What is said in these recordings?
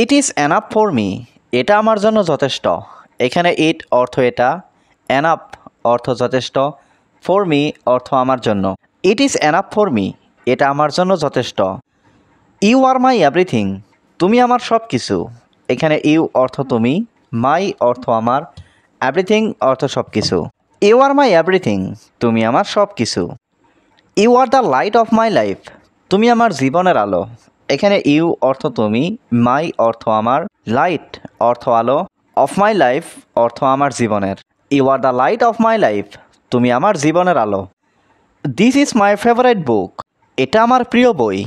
It is enough for me, এটা আমার জন্য যথেষ্ট। এখানে ইট অর্থ এটা, এনাফ অর্থ যথেষ্ট, ফর মি অর্থ আমার জন্য। It is enough for me, এটা আমার জন্য যথেষ্ট। ইউ আর মাই এভরিথিং, তুমি আমার সব কিছু। এখানে ইউ অর্থ তুমি, মাই অর্থ আমার, এভরিথিং অর্থ সব কিছু। ইউ আর মাই এভরিথিং, তুমি আমার সব কিছু। You are the light of my life, তুমি আমার জীবনের আলো। এখানে ইউ অর্থ তুমি, মাই অর্থ আমার, লাইট অর্থ আলো, অফ মাই লাইফ অর্থ আমার জীবনের। You are the light of my life, তুমি আমার জীবনের আলো। This is my favourite book, এটা আমার প্রিয় বই।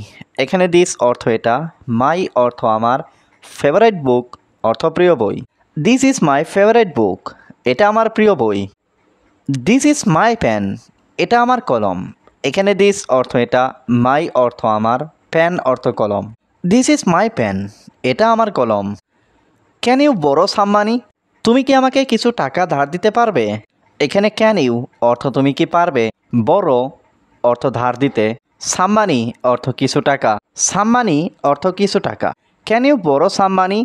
এখানে দিস অর্থ এটা, মাই অর্থ আমার, ফেভারিট বুক অর্থ প্রিয় বই। This is my favourite book, এটা আমার প্রিয় বই। দিস ইজ মাই পেন, এটা আমার কলম। এখানে দিস অর্থ এটা, মাই অর্থ আমার, পেন অর্থ কলম। দিস ইজ মাই পেন, এটা আমার কলম। ক্যান ইউ বড়ো সাম মানি, তুমি কি আমাকে কিছু টাকা ধার দিতে পারবে? এখানে ক্যান ইউ অর্থ তুমি কি পারবে, বড়ো অর্থ ধার দিতে, সাম মানি অর্থ কিছু টাকা, সাম মানি অর্থ কিছু টাকা। ক্যান ইউ বড়ো সাম মানি,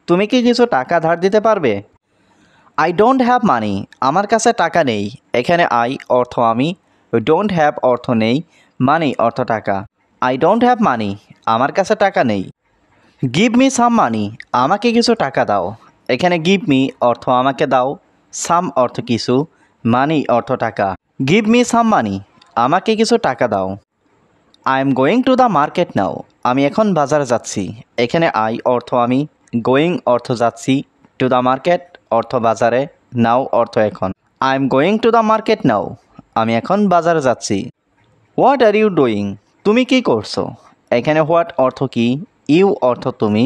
তুমি কি কিছু টাকা ধার দিতে পারবে? আই ডোন্ট হ্যাভ মানি, আমার কাছে টাকা নেই। এখানে আই অর্থ আমি, ডোন্ট হ্যাভ অর্থ নেই, মানি অর্থ টাকা। আই ডোন্ট হ্যাভ মানি, আমার কাছে টাকা নেই। গিভ মি সাম মানি, আমাকে কিছু টাকা দাও। এখানে গিভ মি অর্থ আমাকে দাও, সাম অর্থ কিছু, মানি অর্থ টাকা। গিভ মি সাম মানি, আমাকে কিছু টাকা দাও। I am going to the market নাও, আমি এখন বাজারে যাচ্ছি। এখানে আই অর্থ আমি, গোয়িং অর্থ যাচ্ছি, টু দ্য মার্কেট অর্থ বাজারে, নাও অর্থ এখন। I am going to the market নাও, আমি এখন বাজারে যাচ্ছি। হোয়াট আর ইউ ডুইং, তুমি কি করছো? এখানে হোয়াট অর্থ কি, ইউ অর্থ তুমি,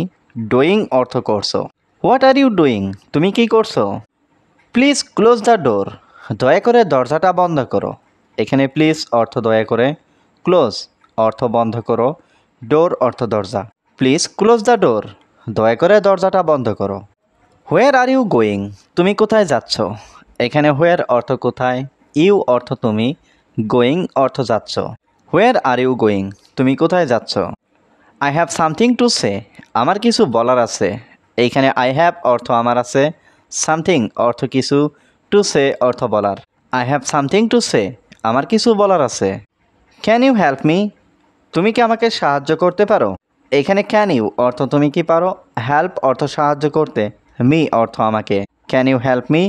ডুইং অর্থ করছো। হোয়াট আর ইউ ডুইং, তুমি কি করছো? প্লিজ ক্লোজ দ্য ডোর, দয়া করে দরজাটা বন্ধ করো। এখানে প্লিজ অর্থ দয়া করে, ক্লোজ অর্থ বন্ধ করো, ডোর অর্থ দরজা। প্লিজ ক্লোজ দ্য ডোর, দয়া করে দরজাটা বন্ধ করো। হোয়ার আর ইউ গোয়িং, তুমি কোথায় যাচ্ছ? এখানে হোয়ার অর্থ কোথায়, ইউ অর্থ তুমি, গোয়িং অর্থ যাচ্ছ। হোয়ার আর ইউ গোয়িং, তুমি কোথায় যাচ্ছ? I have something to say, আমার কিছু বলার আছে। এইখানে আই হ্যাভ অর্থ আমার আছে, সামথিং অর্থ কিছু, টু সে অর্থ বলার। I have something to say, আমার কিছু বলার আছে। ক্যান ইউ হেল্প মি, তুমি কি আমাকে সাহায্য করতে পারো? এখানে ক্যান ইউ অর্থ তুমি কি পারো, হেল্প অর্থ সাহায্য করতে, মি অর্থ আমাকে। ক্যান ইউ হেল্প মি,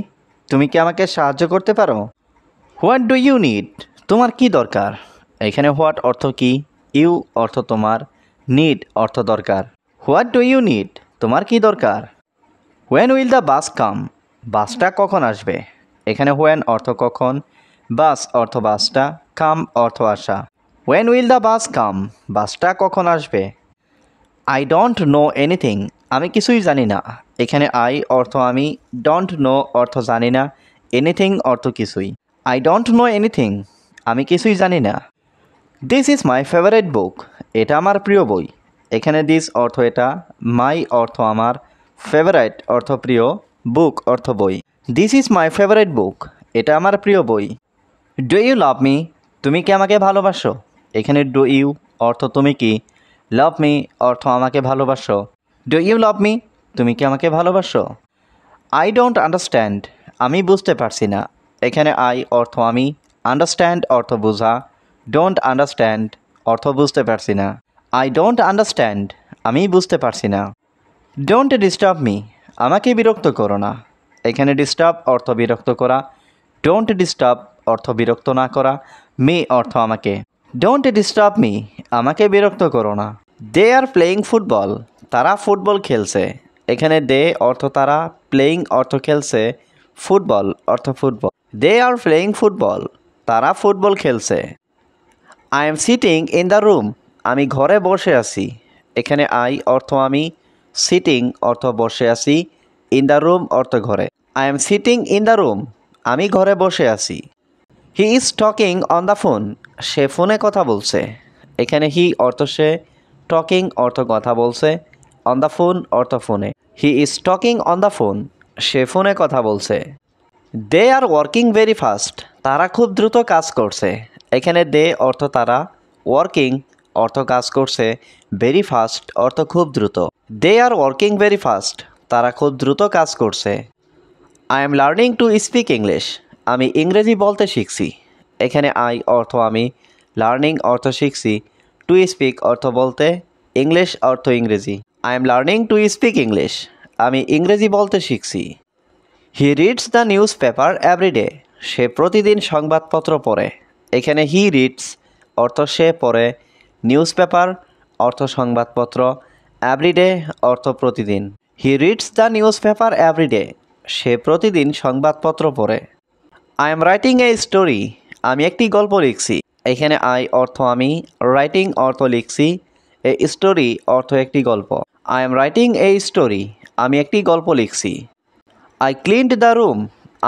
তুমি কি আমাকে সাহায্য করতে পারো? হোয়াট ডু ইউ নিড, তোমার কি দরকার? এখানে হোয়াট অর্থ কি, ইউ অর্থ তোমার, নিড অর্থ দরকার। হোয়াট ডু ইউ নিড, তোমার কি দরকার? হোয়েন উইল দ্য বাস কাম, বাসটা কখন আসবে? এখানে হোয়েন অর্থ কখন, বাস অর্থ বাসটা, কাম অর্থ আসা। হোয়েন উইল দ্য বাস কাম, বাসটা কখন আসবে? আই ডোন্ট নো এনিথিং, আমি কিছুই জানি না। এখানে আই অর্থ আমি, ডোন্ট নো অর্থ জানি না, এনিথিং অর্থ কিছুই। আই ডোন্ট নো এনিথিং, আমি কিছুই জানি না। This is my favourite book, এটা আমার প্রিয় বই। এখানে দিস অর্থ এটা, মাই অর্থ আমার, ফেভারাইট অর্থ প্রিয়, বুক অর্থ বই। This is my favourite book, এটা আমার প্রিয় বই। ডু ইউ লাভ মি, তুমি কি আমাকে ভালোবাসো? এখানে ডু ইউ অর্থ তুমি কি, লাভ মি অর্থ আমাকে ভালোবাসো। ডু ইউ লাভ মি, তুমি কি আমাকে ভালোবাসো? আই ডোন্ট আন্ডারস্ট্যান্ড, আমি বুঝতে পারছি না। এখানে আই অর্থ আমি, আন্ডারস্ট্যান্ড অর্থ বোঝা, ডোন্ট আন্ডারস্ট্যান্ড অর্থ বুঝতে পারছি না। আই ডোন্ট আন্ডারস্ট্যান্ড, আমি বুঝতে পারছি না। ডোন্ট ডিস্টার্ব মি, আমাকে বিরক্ত করো না। এখানে ডিস্টার্ব অর্থ বিরক্ত করা, ডোন্ট ডিস্টার্ব অর্থ বিরক্ত না করা, মি অর্থ আমাকে। ডোন্ট ডিস্টার্ব মি, আমাকে বিরক্ত করো না। দে আর প্লেয়িং ফুটবল, তারা ফুটবল খেলছে। এখানে দে অর্থ তারা, প্লেয়িং অর্থ খেলছে, ফুটবল অর্থ football. They are playing football, তারা ফুটবল খেলছে। I am sitting in the room, আমি ঘরে বসে আছি। এখানে আই অর্থ আমি, সিটিং অর্থ বসে আছি, ইন দ্য রুম অর্থ ঘরে। I am sitting in the room, আমি ঘরে বসে আছি। He is talking on the phone, সে ফোনে কথা বলছে। এখানে হি অর্থ সে, টকিং অর্থ কথা বলছে, অন দ্য ফোন অর্থ ফোনে। He is talking on the phone, সে ফোনে কথা বলছে। They are working very fast, তারা খুব দ্রুত কাজ করছে। এখানে দে অর্থ তারা, ওয়ার্কিং অর্থ কাজ করছে, ভেরি ফাস্ট অর্থ খুব দ্রুত। দে আর ওয়ার্কিং ভেরি ফাস্ট, তারা খুব দ্রুত কাজ করছে। I am learning to speak English, আমি ইংরেজি বলতে শিখছি। এখানে আই অর্থ আমি, লার্নিং অর্থ শিখছি, টু স্পিক অর্থ বলতে, ইংলিশ অর্থ ইংরেজি। I am learning to speak English, আমি ইংরেজি বলতে শিখছি। He reads the newspaper every day, সে প্রতিদিন সংবাদপত্র পড়ে। এখানে হি রিডস অর্থ সে পড়ে, নিউজ পেপার অর্থ সংবাদপত্র, এভরিডে অর্থ প্রতিদিন। He reads the newspaper every day, সে প্রতিদিন সংবাদপত্র পড়ে। I am writing a story, আমি একটি গল্প লিখছি। এখানে আই অর্থ আমি, রাইটিং অর্থ লিখছি, এ স্টোরি অর্থ একটি গল্প। I am writing a story, আমি একটি গল্প লিখছি। আই ক্লিনড দ্য রুম,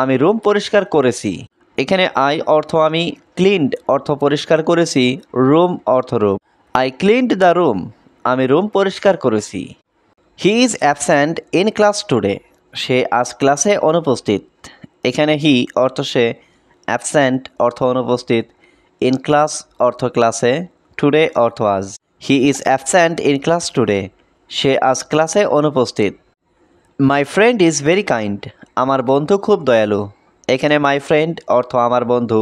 আমি রুম পরিষ্কার করেছি। এখানে আই অর্থ আমি, ক্লিনড অর্থ পরিষ্কার করেছি, রুম অর্থ room. I cleaned the room, আমি রুম পরিষ্কার করেছি। He is absent in class today, সে আজ ক্লাসে অনুপস্থিত। এখানে হি অর্থ সে, অ্যাবসেন্ট অর্থ অনুপস্থিত, ইন ক্লাস অর্থ ক্লাসে, টুডে অর্থ আজ। He is absent in class today, সে আজ ক্লাসে অনুপস্থিত। My friend is very kind, আমার বন্ধু খুব দয়ালু। এখানে মাই ফ্রেন্ড অর্থ আমার বন্ধু,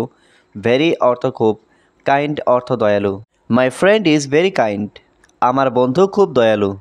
ভেরি অর্থ খুব, কাইন্ড অর্থ দয়ালু। মাই ফ্রেন্ড ইজ ভেরি কাইন্ড, আমার বন্ধু খুব দয়ালু।